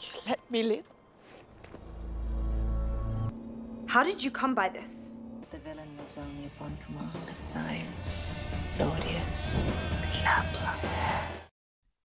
You let me live. How did you come by this? The villain moves only upon command of Gaius, Claudius, Pilate.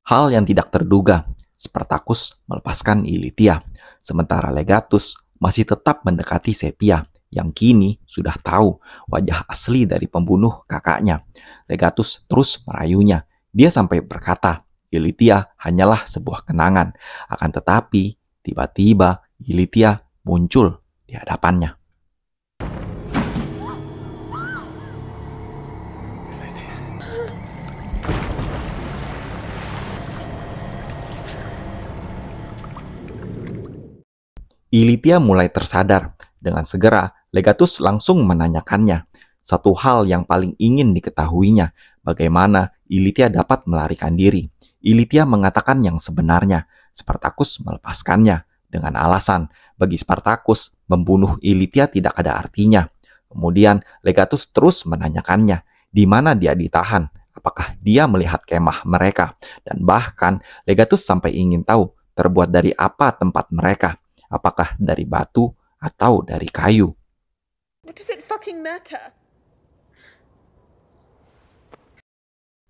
Hal yang tidak terduga, Spartacus melepaskan Ilitia, sementara Legatus masih tetap mendekati Sepia yang kini sudah tahu wajah asli dari pembunuh kakaknya. Legatus terus merayunya. Dia sampai berkata, Ilitia hanyalah sebuah kenangan. Akan tetapi, tiba-tiba Ilitia muncul di hadapannya. Ilitia mulai tersadar. Dengan segera, Legatus langsung menanyakannya. Satu hal yang paling ingin diketahuinya, bagaimana Ilitia dapat melarikan diri. Ilitia mengatakan yang sebenarnya. Spartacus melepaskannya dengan alasan bagi Spartacus membunuh Ilitia tidak ada artinya. Kemudian Legatus terus menanyakannya di mana dia ditahan, apakah dia melihat kemah mereka, dan bahkan Legatus sampai ingin tahu terbuat dari apa tempat mereka. Apakah dari batu atau dari kayu? What does it fucking matter?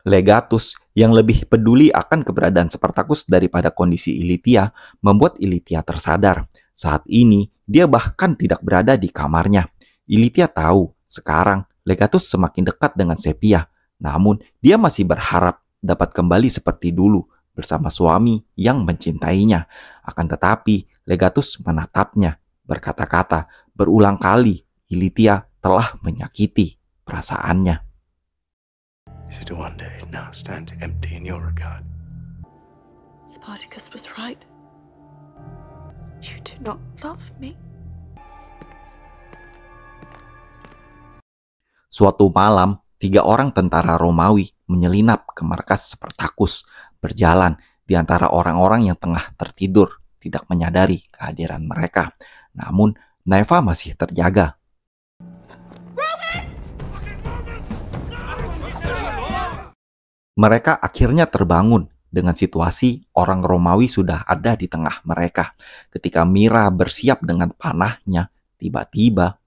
Legatus yang lebih peduli akan keberadaan Spartacus daripada kondisi Ilitia membuat Ilitia tersadar. Saat ini, dia bahkan tidak berada di kamarnya. Ilitia tahu sekarang Legatus semakin dekat dengan Sepia. Namun, dia masih berharap dapat kembali seperti dulu bersama suami yang mencintainya. Akan tetapi, Legatus menatapnya, berkata-kata berulang kali Ilitia telah menyakiti perasaannya. Is it one day now stands empty in your regard? Spartacus was right. You do not love me. Suatu malam, 3 orang tentara Romawi menyelinap ke markas Spartacus, berjalan di antara orang-orang yang tengah tertidur, tidak menyadari kehadiran mereka. Namun, Naeva masih terjaga. Mereka akhirnya terbangun dengan situasi orang Romawi sudah ada di tengah mereka. Ketika Mira bersiap dengan panahnya, tiba-tiba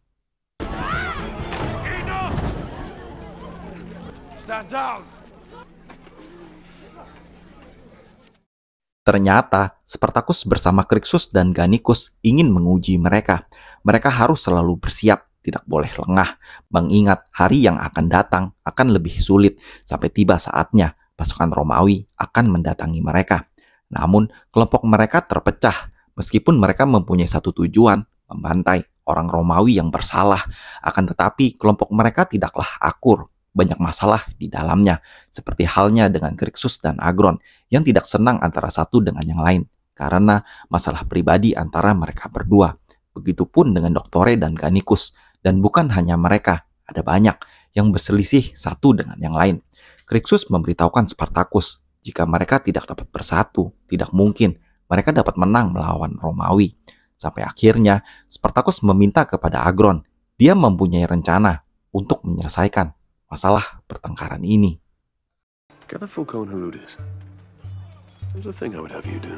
Stand down! ternyata Spartacus bersama Crixus dan Gannicus ingin menguji mereka. Mereka harus selalu bersiap, tidak boleh lengah, mengingat hari yang akan datang akan lebih sulit sampai tiba saatnya pasukan Romawi akan mendatangi mereka. Namun, kelompok mereka terpecah meskipun mereka mempunyai satu tujuan, membantai orang Romawi yang bersalah. Akan tetapi, kelompok mereka tidaklah akur. Banyak masalah di dalamnya, seperti halnya dengan Crixus dan Agron yang tidak senang antara satu dengan yang lain karena masalah pribadi antara mereka berdua. Begitupun dengan Doktore dan Gannicus, dan bukan hanya mereka, ada banyak yang berselisih satu dengan yang lain. Crixus memberitahukan Spartacus jika mereka tidak dapat bersatu, tidak mungkin mereka dapat menang melawan Romawi. Sampai akhirnya Spartacus meminta kepada Agron, dia mempunyai rencana untuk menyelesaikan masalah pertengkaran ini. Gather Fulco and Haludis. There's a thing I would have you do.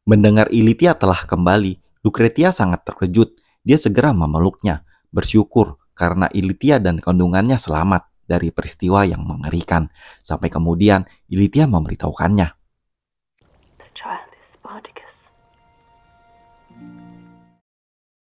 Mendengar Ilitia telah kembali, Lucretia sangat terkejut. Dia segera memeluknya, bersyukur karena Ilitia dan kandungannya selamat dari peristiwa yang mengerikan. Sampai kemudian Ilitia memberitahukannya. The child is Spartacus.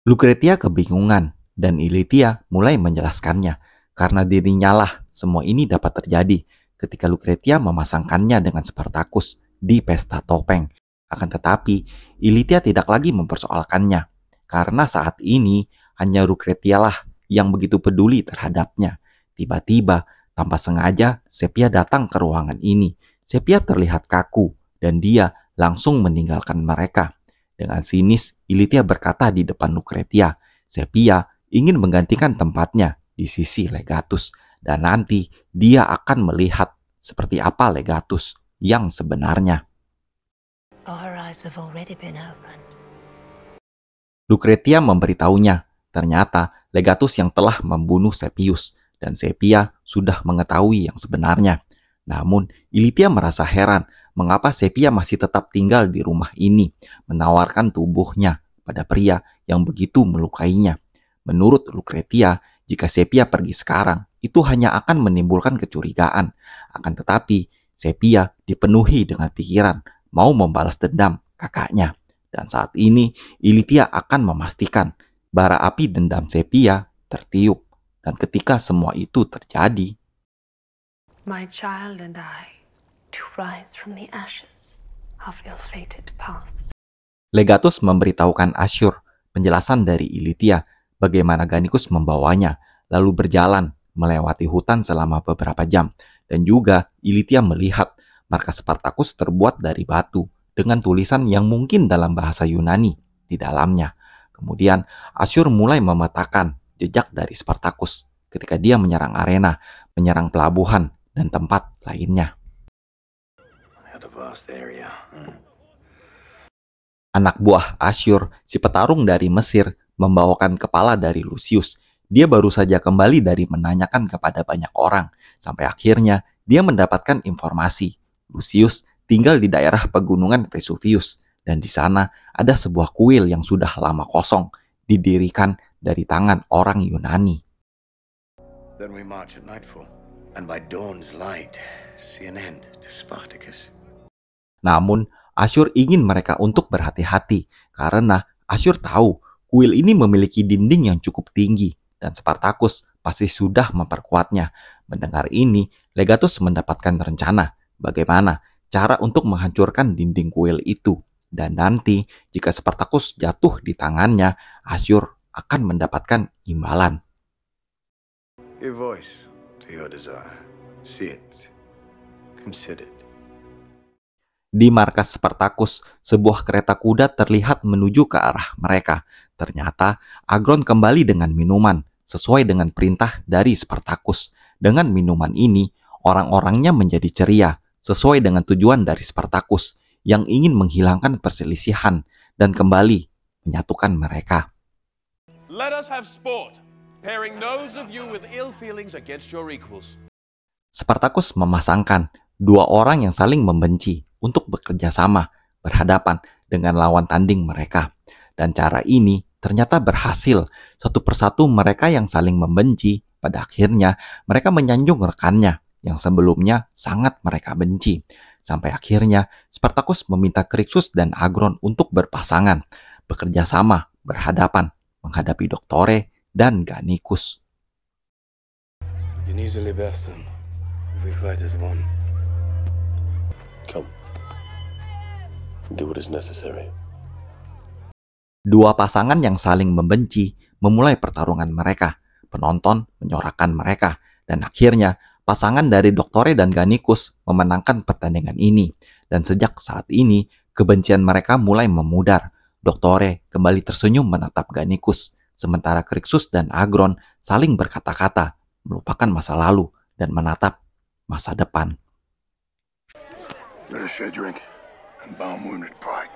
Lucretia kebingungan dan Ilitia mulai menjelaskannya. Karena dirinya lah semua ini dapat terjadi ketika Lucretia memasangkannya dengan Spartacus di pesta topeng. Akan tetapi, Ilitia tidak lagi mempersoalkannya, karena saat ini hanya Lucretia lah yang begitu peduli terhadapnya. Tiba-tiba, tanpa sengaja, Sepia datang ke ruangan ini. Sepia terlihat kaku, dan dia langsung meninggalkan mereka. Dengan sinis, Ilitia berkata di depan Lucretia, Sepia ingin menggantikan tempatnya di sisi Legatus, dan nanti dia akan melihat seperti apa Legatus yang sebenarnya. Our eyes have already been opened. Lucretia memberitahunya, ternyata Legatus yang telah membunuh Sepius, dan Sepia sudah mengetahui yang sebenarnya. Namun, Ilitia merasa heran mengapa Sepia masih tetap tinggal di rumah ini, menawarkan tubuhnya pada pria yang begitu melukainya. Menurut Lucretia, jika Sepia pergi sekarang, itu hanya akan menimbulkan kecurigaan. Akan tetapi, Sepia dipenuhi dengan pikiran mau membalas dendam kakaknya. Dan saat ini, Ilitia akan memastikan bara api dendam Sepia tertiup. Dan ketika semua itu terjadi, My child and I, to rise from the ashes of ill-fated past. Legatus memberitahukan Asyur penjelasan dari Ilitia bagaimana Gannicus membawanya, lalu berjalan melewati hutan selama beberapa jam. Dan juga Ilitia melihat markas Spartacus terbuat dari batu dengan tulisan yang mungkin dalam bahasa Yunani di dalamnya. Kemudian Asyur mulai memetakan jejak dari Spartacus ketika dia menyerang arena, menyerang pelabuhan, dan tempat lainnya. Anak buah Asyur, si petarung dari Mesir, membawakan kepala dari Lucius. Dia baru saja kembali dari menanyakan kepada banyak orang, sampai akhirnya dia mendapatkan informasi. Lucius tinggal di daerah pegunungan Vesuvius, dan di sana ada sebuah kuil yang sudah lama kosong, didirikan dari tangan orang Yunani. Then we march at nightfall, and by dawn's light, see an end to Spartacus. Namun, Asyur ingin mereka untuk berhati-hati, karena Asyur tahu kuil ini memiliki dinding yang cukup tinggi, dan Spartacus pasti sudah memperkuatnya. Mendengar ini, Legatus mendapatkan rencana bagaimana cara untuk menghancurkan dinding kuil itu. Dan nanti, jika Spartacus jatuh di tangannya, Asyur akan mendapatkan imbalan. Give voice to your desire. See it. Consider it. Di markas Spartacus, sebuah kereta kuda terlihat menuju ke arah mereka. Ternyata Agron kembali dengan minuman, sesuai dengan perintah dari Spartacus. Dengan minuman ini, orang-orangnya menjadi ceria, sesuai dengan tujuan dari Spartacus, yang ingin menghilangkan perselisihan dan kembali menyatukan mereka. Let us have sport, pairing those of you with ill feelings against your equals. Spartacus memasangkan dua orang yang saling membenci untuk bekerja sama berhadapan dengan lawan tanding mereka. Dan cara ini ternyata berhasil. Satu persatu mereka yang saling membenci, pada akhirnya mereka menyanjung rekannya yang sebelumnya sangat mereka benci. Sampai akhirnya Spartacus meminta Crixus dan Agron untuk berpasangan, bekerja sama berhadapan menghadapi Doktore dan Gannicus. You need to live best then, if we fight as one. Come. Do what is necessary. Dua pasangan yang saling membenci memulai pertarungan mereka. Penonton menyorakan mereka. Dan akhirnya pasangan dari Doktore dan Gannicus memenangkan pertandingan ini. Dan sejak saat ini, kebencian mereka mulai memudar. Doktore kembali tersenyum menatap Gannicus. Sementara Crixus dan Agron saling berkata-kata, melupakan masa lalu dan menatap masa depan. Let us share drink and balm wounded pride.